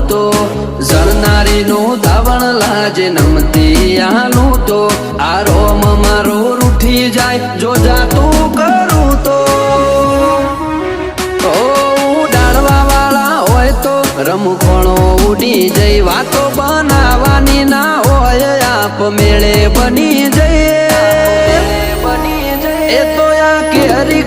તો જણનારી નું ધાવણ લાજે નમતી આલું તો આ રોમ મારો રૂઠી જાય જો જાતું કરું તો ઉડાડવા વાળા હોય તો રમખોણો ઉડી જઈ વાતો બનાવવાની ના હોય આપ મેળે બની જઈએ એ તો આ કેરી